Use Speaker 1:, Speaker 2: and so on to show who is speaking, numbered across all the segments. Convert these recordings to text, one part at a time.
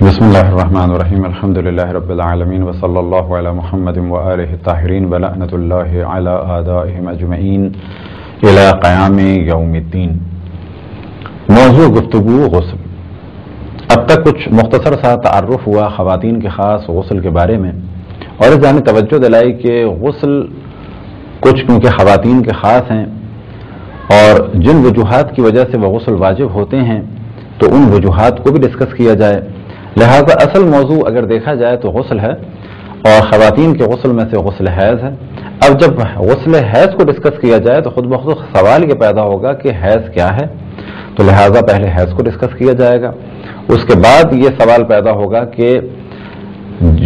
Speaker 1: بسم اللہ الرحمن الرحیم الحمد للہ رب العالمین وصلی اللہ علی محمد وآلہ الطاہرین ولعنۃ اللہ علی اعدائہم اجمعین الی قیام یوم الدین۔ موضوع گفتگو غسل۔ اب تک کچھ مختصر سا تعارف ہوا خواتین کے خاص غسل کے بارے میں، اور اس جانب توجہ دلائی کہ غسل کچھ کیونکہ خواتین کے خاص ہیں اور جن وجوہات کی وجہ سے وہ غسل واجب ہوتے ہیں تو ان وجوہات کو بھی ڈسکس کیا جائے۔ لہذا اصل موضوع اگر دیکھا جائے تو غسل ہے، اور خواتین کے غسل میں سے غسل حیض ہے۔ اب جب غسل حیض کو ڈسکس کیا جائے تو خود بخود سوال یہ پیدا ہوگا کہ حیض کیا ہے، تو لہذا پہلے حیض کو ڈسکس کیا جائے گا۔ اس کے بعد یہ سوال پیدا ہوگا کہ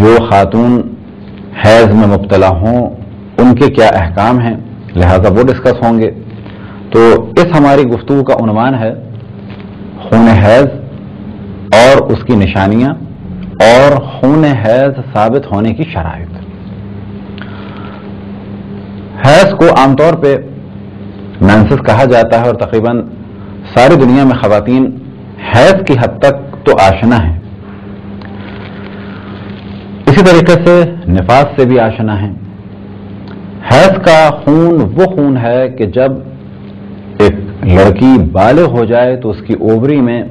Speaker 1: جو خاتون حیض میں مبتلا ہوں ان کے کیا احکام ہیں، لہذا وہ ڈسکس ہوں گے۔ تو اس ہماری گفتگو کا عنوان ہے خون حیض اور اس کی نشانیاں اور خون حیض ثابت ہونے کی شرائط۔ حیض کو عام طور پہ مینسس کہا جاتا ہے، اور تقریباً ساری دنیا میں خواتین حیض کی حد تک تو آشنا ہیں، اسی طریقے سے نفاس سے بھی آشنا ہیں۔ حیض کا خون وہ خون ہے کہ جب ایک لڑکی بالغ ہو جائے تو اس کی اووری میں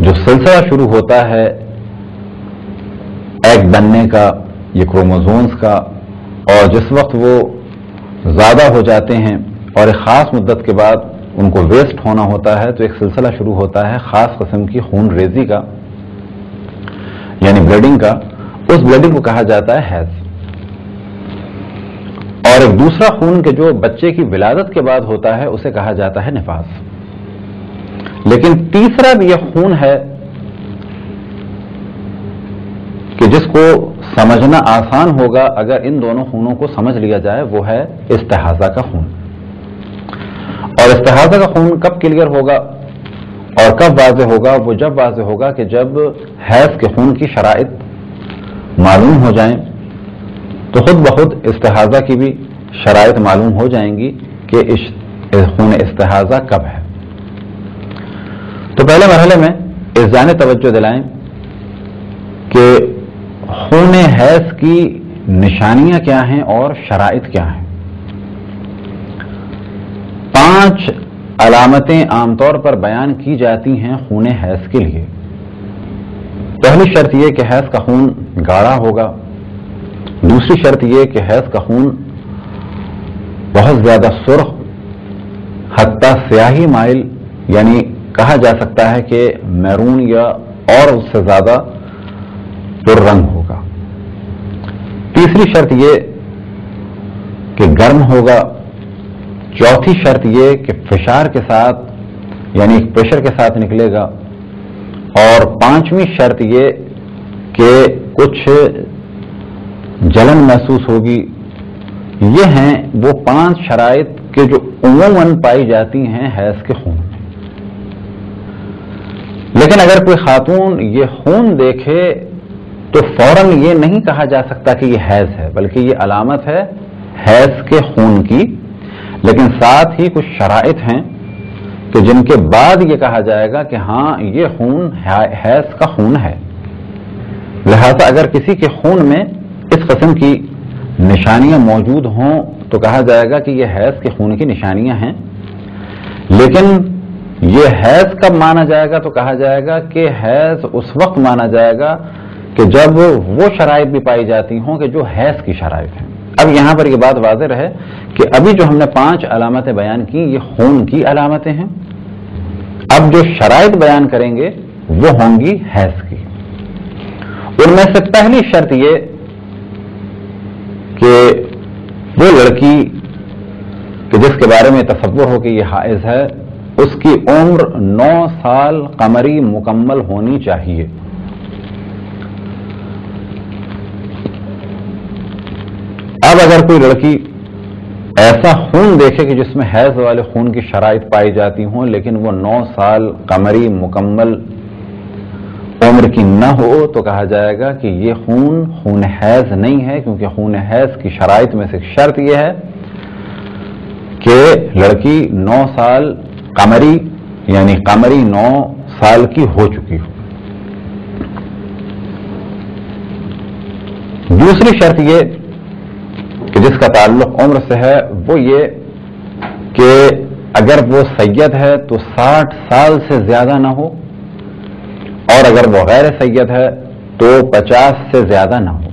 Speaker 1: جو سلسلہ شروع ہوتا ہے ایگ بننے کا، یہ کروموزومز کا، اور جس وقت وہ زیادہ ہو جاتے ہیں اور ایک خاص مدت کے بعد ان کو ویسٹ ہونا ہوتا ہے تو ایک سلسلہ شروع ہوتا ہے خاص قسم کی خون ریزی کا، یعنی بلیڈنگ کا۔ اس بلیڈنگ کو کہا جاتا ہے حیض۔ اور ایک دوسرا خون کہ جو بچے کی ولادت کے بعد ہوتا ہے اسے کہا جاتا ہے نفاس۔ لیکن تیسرا بھی یہ خون ہے کہ جس کو سمجھنا آسان ہوگا اگر ان دونوں خونوں کو سمجھ لیا جائے، وہ ہے استحاضہ کا خون۔ اور استحاضہ کا خون کب کلیئر ہوگا اور کب واضح ہوگا؟ وہ جب واضح ہوگا کہ جب حیض کے خون کی شرائط معلوم ہو جائیں، تو خود بخود استحاضہ کی بھی شرائط معلوم ہو جائیں گی کہ خون استحاضہ کب ہے۔ تو پہلے مرحلے میں اس جانب توجہ دلائیں کہ خون حیض کی نشانیاں کیا ہیں اور شرائط کیا ہیں۔ 5 علامتیں عام طور پر بیان کی جاتی ہیں خون حیض کے لیے۔ پہلی شرط یہ کہ حیض کا خون گاڑھا ہوگا۔ دوسری شرط یہ کہ حیض کا خون بہت زیادہ سرخ، حتیٰ سیاہی مائل، یعنی کہا جا سکتا ہے کہ میرون یا اور اس سے زیادہ پررنگ ہوگا۔ تیسری شرط یہ کہ گرم ہوگا۔ چوتھی شرط یہ کہ فشار کے ساتھ یعنی پریشر کے ساتھ نکلے گا۔ اور 5ویں شرط یہ کہ کچھ جلن محسوس ہوگی۔ یہ ہیں وہ 5 شرائط کہ جو عموماً پائی جاتی ہیں حیض کے خون میں۔ لیکن اگر کوئی خاتون یہ خون دیکھے تو فوراً یہ نہیں کہا جا سکتا کہ یہ حیض ہے، بلکہ یہ علامت ہے حیض کے خون کی۔ لیکن ساتھ ہی کچھ شرائط ہیں کہ جن کے بعد یہ کہا جائے گا کہ ہاں یہ خون حیض کا خون ہے۔ لہذا اگر کسی کے خون میں اس قسم کی نشانیاں موجود ہوں تو کہا جائے گا کہ یہ حیض کے خون کی نشانیاں ہیں۔ لیکن یہ حیض کب مانا جائے گا؟ تو کہا جائے گا کہ حیض اس وقت مانا جائے گا کہ جب وہ شرائط بھی پائی جاتی ہوں کہ جو حیض کی شرائط ہیں۔ اب یہاں پر یہ بات واضح رہے کہ ابھی جو ہم نے 5 علامتیں بیان کی یہ خون کی علامتیں ہیں۔ اب جو شرائط بیان کریں گے وہ ہوں گی حیض کی۔ ان میں سے پہلی شرط یہ کہ وہ لڑکی کہ جس کے بارے میں تصور ہو کہ یہ حائض ہے، اس کی عمر 9 سال قمری مکمل ہونی چاہیے۔ اب اگر کوئی لڑکی ایسا خون دیکھے کہ جس میں حیض والے خون کی شرائط پائی جاتی ہوں لیکن وہ 9 سال قمری مکمل عمر کی نہ ہو تو کہا جائے گا کہ یہ خون حیض نہیں ہے، کیونکہ خون حیض کی شرائط میں سے شرط یہ ہے کہ لڑکی 9 سال قمری یعنی قمری 9 سال کی ہو چکی ہو۔ دوسری شرط یہ کہ جس کا تعلق عمر سے ہے وہ یہ کہ اگر وہ سید ہے تو 60 سال سے زیادہ نہ ہو، اور اگر وہ غیر سید ہے تو 50 سے زیادہ نہ ہو۔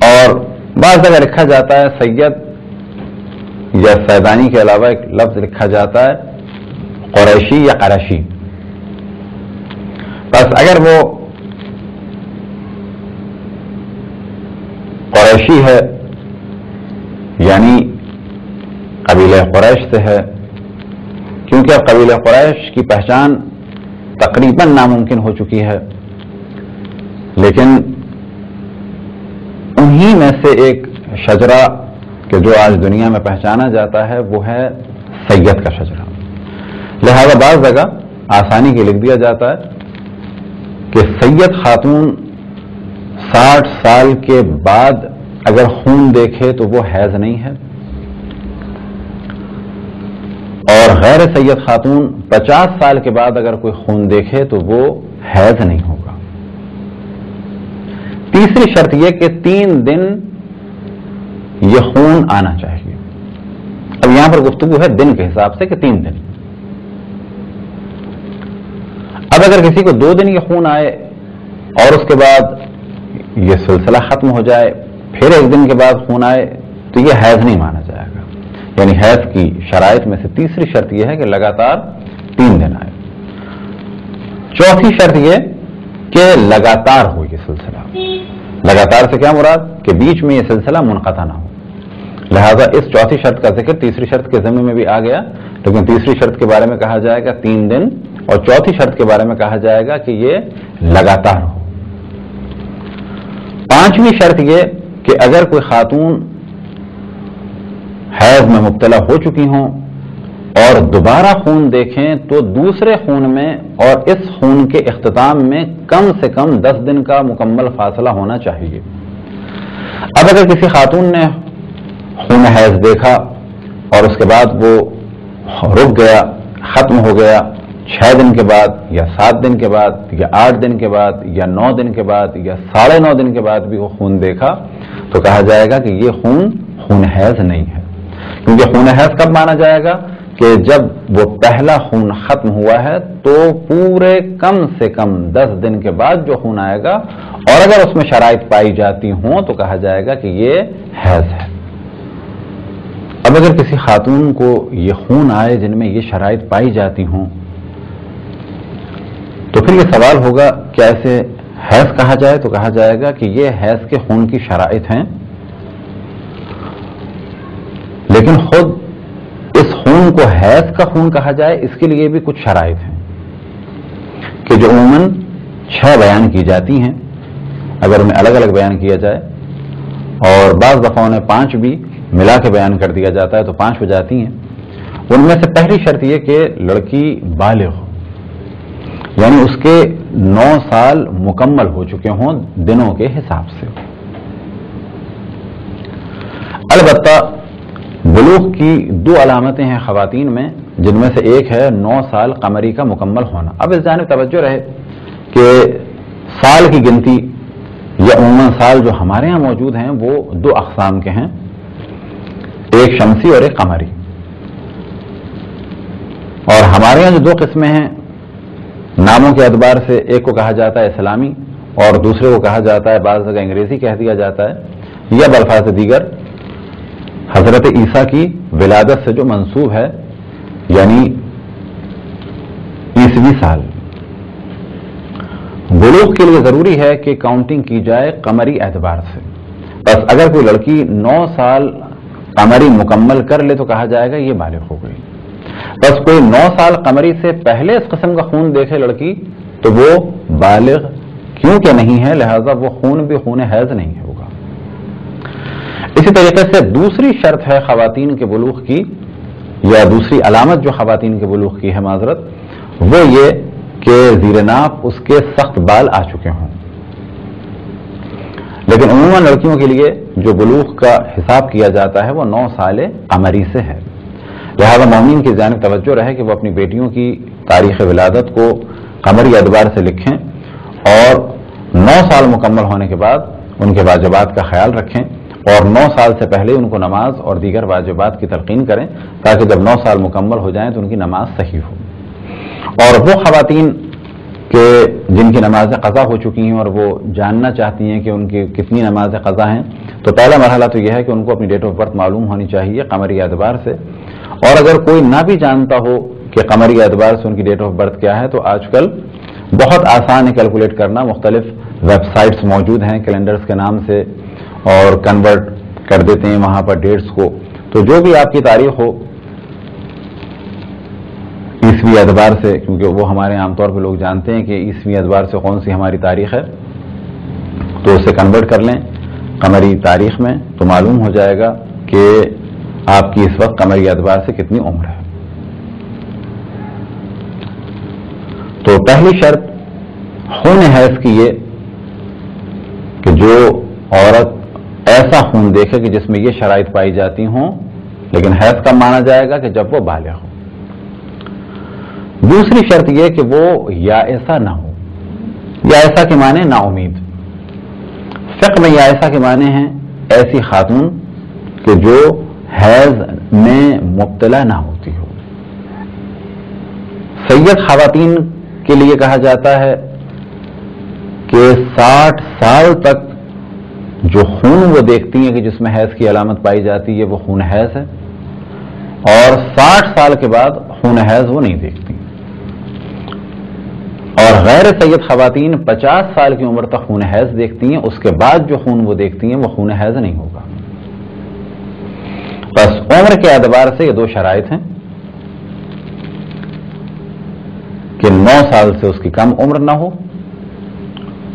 Speaker 1: اور بعض جگہ لکھا جاتا ہے سید یا سیدانی کے علاوہ ایک لفظ لکھا جاتا ہے قریشی یا قرشی۔ بس اگر وہ قریشی ہے یعنی قبیلہ قریش سے ہے، کیونکہ اب قبیلہ قریش کی پہچان تقریباً ناممکن ہو چکی ہے، لیکن انہی میں سے ایک شجرہ کہ جو آج دنیا میں پہچانا جاتا ہے وہ ہے سید کا شجرہ، لہذا بعض جگہ آسانی کے لکھ دیا جاتا ہے کہ سید خاتون 60 سال کے بعد اگر خون دیکھے تو وہ حیض نہیں ہے، اور غیر سید خاتون 50 سال کے بعد اگر کوئی خون دیکھے تو وہ حیض نہیں ہوگا۔ تیسری شرط یہ کہ 3 دن یہ خون آنا چاہیے۔ اب یہاں پر گفتگو ہے دن کے حساب سے کہ 3 دن۔ اب اگر کسی کو 2 دن یہ خون آئے اور اس کے بعد یہ سلسلہ ختم ہو جائے، پھر 1 دن کے بعد خون آئے تو یہ حیض نہیں مانا جائے گا۔ یعنی حیض کی شرائط میں سے تیسری شرط یہ ہے کہ لگاتار 3 دن آئے۔ چوتھی شرط یہ کہ لگاتار ہو یہ سلسلہ۔ لگاتار سے کیا مراد؟ کہ بیچ میں یہ سلسلہ منقطع نہ ہو، لہذا اس چوتھی شرط کا ذکر تیسری شرط کے ضمن میں بھی آ گیا، لیکن تیسری شرط کے بارے میں کہا جائے گا 3 دن، اور چوتھی شرط کے بارے میں کہا جائے گا کہ یہ لگاتار ہو۔ پانچویں شرط یہ کہ اگر کوئی خاتون حیض میں مبتلا ہو چکی ہوں اور دوبارہ خون دیکھیں تو دوسرے خون میں اور اس خون کے اختتام میں کم سے کم 10 دن کا مکمل فاصلہ ہونا چاہیے۔ اب اگر کسی خاتون نے خون حیض دیکھا اور اس کے بعد وہ رک گیا، ختم ہو گیا، 6 دن کے بعد یا 7 دن کے بعد یا 8 دن کے بعد یا 9 دن کے بعد یا 9.5 دن کے بعد بھی وہ خون دیکھا تو کہا جائے گا کہ یہ خون حیض نہیں ہے، کیونکہ خون حیض کب مانا جائے گا؟ کہ جب وہ پہلا خون ختم ہوا ہے تو پورے کم سے کم 10 دن کے بعد جو خون آئے گا، اور اگر اس میں شرائط پائی جاتی ہوں تو کہا جائے گا کہ یہ حیض ہے۔ اب اگر کسی خاتون کو یہ خون آئے جن میں یہ شرائط پائی جاتی ہوں تو پھر یہ سوال ہوگا کیا اسے حیض کہا جائے؟ تو کہا جائے گا کہ یہ حیض کے خون کی شرائط ہیں، لیکن خود اس خون کو حیض کا خون کہا جائے اس کے لیے بھی کچھ شرائط ہیں کہ جو عموماً 6 بیان کی جاتی ہیں، اگر انہیں الگ الگ بیان کیا جائے، اور بعض دفعہ انہیں 5 بھی ملا کے بیان کر دیا جاتا ہے تو 5 ہو جاتی ہیں۔ ان میں سے پہلی شرط یہ کہ لڑکی بالغ ہو، یعنی اس کے 9 سال مکمل ہو چکے ہوں دنوں کے حساب سے۔ البتہ بلوغ کی 2 علامتیں ہیں خواتین میں، جن میں سے ایک ہے 9 سال قمری کا مکمل ہونا۔ اب اس جانب توجہ رہے کہ سال کی گنتی یا عموماً سال جو ہمارے ہاں موجود ہیں وہ 2 اقسام کے ہیں، ایک شمسی اور ایک قمری۔ اور ہمارے یہاں جو 2 قسمیں ہیں ناموں کے اعتبار سے، ایک کو کہا جاتا ہے اسلامی اور دوسرے کو کہا جاتا ہے بعض جگہ انگریزی کہہ دیا جاتا ہے، یا بالفاظ دیگر حضرت عیسیٰ کی ولادت سے جو منسوب ہے، یعنی عیسوی سال۔ بلوغ کے لیے ضروری ہے کہ کاؤنٹنگ کی جائے قمری اعتبار سے، بس اگر کوئی لڑکی 9 سال قمری مکمل کر لے تو کہا جائے گا یہ بالغ ہو گئی۔ بس کوئی 9 سال قمری سے پہلے اس قسم کا خون دیکھے لڑکی تو وہ بالغ کیونکہ نہیں ہے، لہذا وہ خون بھی خون حیض نہیں ہوگا۔ اسی طریقے سے دوسری شرط ہے خواتین کے بلوغ کی، یا دوسری علامت جو خواتین کے بلوغ کی ہے معذرت، وہ یہ کہ زیر ناف اس کے سخت بال آ چکے ہوں۔ لیکن عموماً لڑکیوں کے لیے جو بلوغ کا حساب کیا جاتا ہے وہ 9 سال قمری سے ہے، لہذا مومنین کی جانب توجہ رہے کہ وہ اپنی بیٹیوں کی تاریخ ولادت کو قمری اعتبار سے لکھیں، اور 9 سال مکمل ہونے کے بعد ان کے واجبات کا خیال رکھیں اور 9 سال سے پہلے ان کو نماز اور دیگر واجبات کی تلقین کریں تاکہ جب 9 سال مکمل ہو جائیں تو ان کی نماز صحیح ہو. اور وہ خواتین کہ جن کی نمازیں قضا ہو چکی ہیں اور وہ جاننا چاہتی ہیں کہ ان کی کتنی نمازیں قضا ہیں، تو پہلا مرحلہ تو یہ ہے کہ ان کو اپنی ڈیٹ آف برتھ معلوم ہونی چاہیے قمری اعتبار سے. اور اگر کوئی نہ بھی جانتا ہو کہ قمری اعتبار سے ان کی ڈیٹ آف برتھ کیا ہے، تو آج کل بہت آسان ہے کیلکولیٹ کرنا. مختلف ویب سائٹس موجود ہیں کیلنڈرز کے نام سے اور کنورٹ کر دیتے ہیں وہاں پر ڈیٹس کو. تو جو بھی آپ کی تاریخ ہو عیسوی اعتبار سے، کیونکہ وہ ہمارے عام طور پہ لوگ جانتے ہیں کہ عیسوی اعتبار سے کون سی ہماری تاریخ ہے، تو اسے کنورٹ کر لیں قمری تاریخ میں تو معلوم ہو جائے گا کہ آپ کی اس وقت قمری اعتبار سے کتنی عمر ہے. تو پہلی شرط خون حیض کی یہ کہ جو عورت ایسا خون دیکھے کہ جس میں یہ شرائط پائی جاتی ہوں، لیکن حیض کب مانا جائے گا کہ جب وہ بالغ ہو. دوسری شرط یہ کہ وہ یا ایسا نہ ہو. یا ایسا کے معنی نا امید. فقہ میں یا ایسا کے معنی ہیں ایسی خاتون کہ جو حیض میں مبتلا نہ ہوتی ہو. سید خواتین کے لیے کہا جاتا ہے کہ 60 سال تک جو خون وہ دیکھتی ہیں کہ جس میں حیض کی علامت پائی جاتی ہے وہ خون حیض ہے، اور 60 سال کے بعد خون حیض وہ نہیں دیکھتی. اور غیر سید خواتین 50 سال کی عمر تک خون حیض دیکھتی ہیں، اس کے بعد جو خون وہ دیکھتی ہیں وہ خون حیض نہیں ہوگا. بس عمر کے اعتبار سے یہ 2 شرائط ہیں کہ 9 سال سے اس کی کم عمر نہ ہو،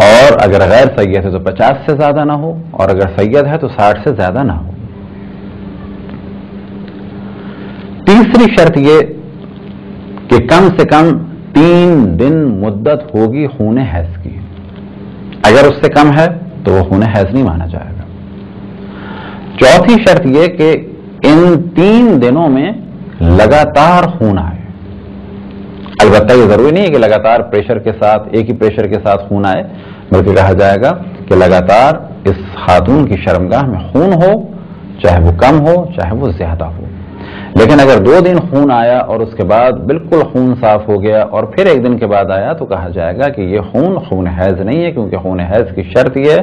Speaker 1: اور اگر غیر سید ہے تو 50 سے زیادہ نہ ہو، اور اگر سید ہے تو 60 سے زیادہ نہ ہو. تیسری شرط یہ کہ کم سے کم 3 دن مدت ہوگی خون حیض کی. اگر اس سے کم ہے تو وہ خون حیض نہیں مانا جائے گا. چوتھی شرط یہ کہ ان 3 دنوں میں لگاتار خون آئے. البتہ یہ ضروری نہیں ہے کہ لگاتار پریشر کے ساتھ ایک ہی پریشر کے ساتھ خون آئے، بلکہ کہا جائے گا کہ لگاتار اس خاتون کی شرمگاہ میں خون ہو، چاہے وہ کم ہو چاہے وہ زیادہ ہو. لیکن اگر 2 دن خون آیا اور اس کے بعد بالکل خون صاف ہو گیا اور پھر 1 دن کے بعد آیا تو کہا جائے گا کہ یہ خون حیض نہیں ہے، کیونکہ خون حیض کی شرط یہ ہے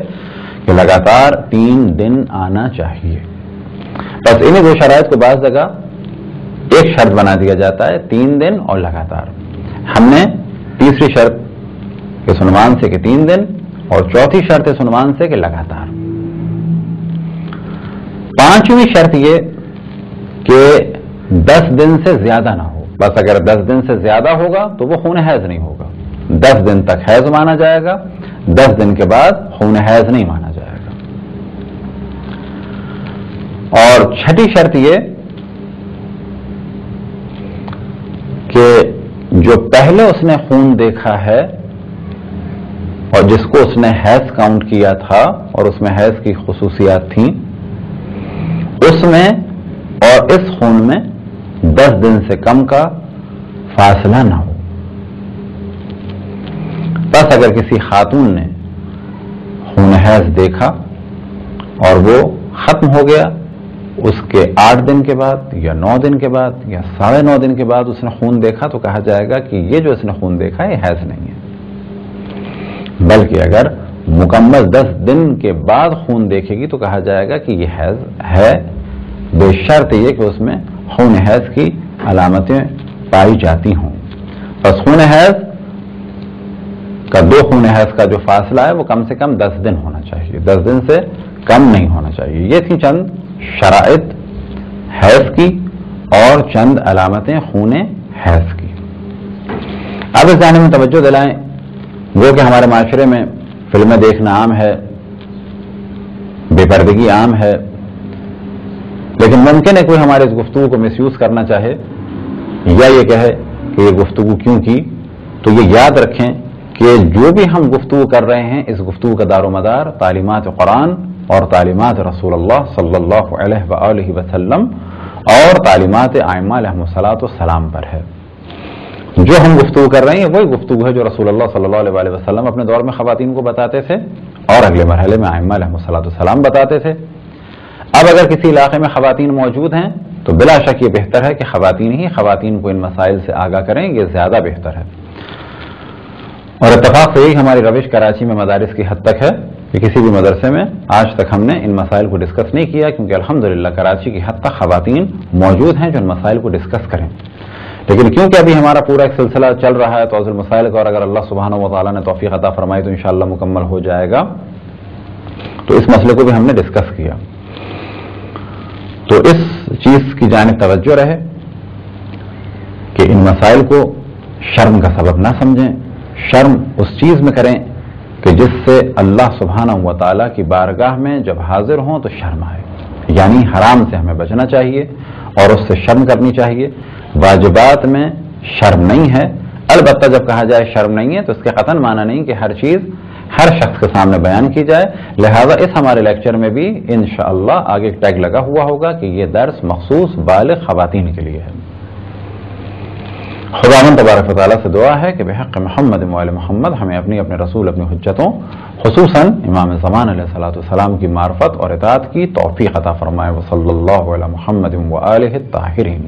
Speaker 1: کہ لگاتار 3 دن آنا چاہیے. بس انہیں 2 شرائط کو بعض جگہ ایک شرط بنا دیا جاتا ہے، 3 دن اور لگاتار. ہم نے تیسری شرط کے عنوان سے کہ 3 دن اور چوتھی شرط اس عنوان سے کہ لگاتار. پانچویں شرط یہ کہ 10 دن سے زیادہ نہ ہو. بس اگر 10 دن سے زیادہ ہوگا تو وہ خون حیض نہیں ہوگا. 10 دن تک حیض مانا جائے گا، 10 دن کے بعد خون حیض نہیں مانا جائے گا. اور چھٹی شرط یہ کہ جو پہلے اس نے خون دیکھا ہے اور جس کو اس نے حیض کاؤنٹ کیا تھا اور اس میں حیض کی خصوصیات تھیں، اس میں اور اس خون میں 10 دن سے کم کا فاصلہ نہ ہو. بس اگر کسی خاتون نے خون حیض دیکھا اور وہ ختم ہو گیا، اس کے 8 دن کے بعد یا 9 دن کے بعد یا 9.5 دن کے بعد اس نے خون دیکھا تو کہا جائے گا کہ یہ جو اس نے خون دیکھا یہ حیض نہیں ہے. بلکہ اگر مکمل 10 دن کے بعد خون دیکھے گی تو کہا جائے گا کہ یہ حیض ہے، بے شرط یہ کہ اس میں خون حیض کی علامتیں پائی جاتی ہوں. بس خون حیض کا 2 خون حیض کا جو فاصلہ ہے وہ کم سے کم 10 دن ہونا چاہیے، 10 دن سے کم نہیں ہونا چاہیے. یہ تھی چند شرائط حیض کی اور چند علامتیں خون حیض کی. اب اس ذہن میں توجہ دلائیں، وہ کہ ہمارے معاشرے میں فلمیں دیکھنا عام ہے، بے پردگی عام ہے، لیکن ممکن ہے کوئی ہمارے اس گفتگو کو مس یوز کرنا چاہے یا یہ کہے کہ یہ گفتگو کیوں کی. تو یہ یاد رکھیں کہ جو بھی ہم گفتگو کر رہے ہیں اس گفتگو کا دار و مدار تعلیمات قرآن اور تعلیمات رسول اللہ صلی اللہ علیہ وآلہ وسلم اور تعلیمات ائمہ علیہم الصلاۃ والسلام پر ہے. جو ہم گفتگو کر رہے ہیں وہی گفتگو ہے جو رسول اللہ صلی اللہ علیہ وآلہ وسلم اپنے دور میں خواتین کو بتاتے تھے اور اگلے مرحلے میں ائمہ علیہم بتاتے تھے۔ اب اگر کسی علاقے میں خواتین موجود ہیں تو بلا شک یہ بہتر ہے کہ خواتین کو ان مسائل سے آگاہ کریں، یہ زیادہ بہتر ہے۔ اور اتفاق سے یہی ہماری روش کراچی میں مدارس کی حد تک ہے کہ کسی بھی مدرسے میں آج تک ہم نے ان مسائل کو ڈسکس نہیں کیا، کیونکہ الحمدللہ کراچی کی حد تک خواتین موجود ہیں جو ان مسائل کو ڈسکس کریں۔ لیکن کیونکہ ابھی ہمارا پورا ایک سلسلہ چل رہا ہے توضیح المسائل کا، اور اگر اللہ سبحانہ و تعالیٰ نے توفیق عطا فرمائی تو انشاءاللہ مکمل ہو جائے گا، تو اس مسئلے کو بھی ہم نے ڈسکس کیا۔ تو اس چیز کی جانب توجہ رہے کہ ان مسائل کو شرم کا سبب نہ سمجھیں، شرم اس چیز میں کریں کہ جس سے اللہ سبحانہ و تعالیٰ کی بارگاہ میں جب حاضر ہوں تو شرم آئے، یعنی حرام سے ہمیں بچنا چاہیے اور اس سے شرم کرنی چاہیے۔ واجبات میں شرم نہیں ہے، البتہ جب کہا جائے شرم نہیں ہے تو اس کے قطعاً معنی نہیں کہ ہر چیز ہر شخص کے سامنے بیان کی جائے، لہذا اس ہمارے لیکچر میں بھی انشاءاللہ آگے ایک ٹیگ لگا ہوا ہوگا کہ یہ درس مخصوص بالغ خواتین کے لیے ہے۔ خداوند تبارک و تعالیٰ سے دعا ہے کہ بحق محمد و آل محمد ہمیں اپنی رسول اپنی حجتوں خصوصاً امام زمان علیہ السلام کی معرفت اور اطاعت کی توفیق عطا فرمائے۔ وصلی اللہ علی محمد و آلہ الطاہرین۔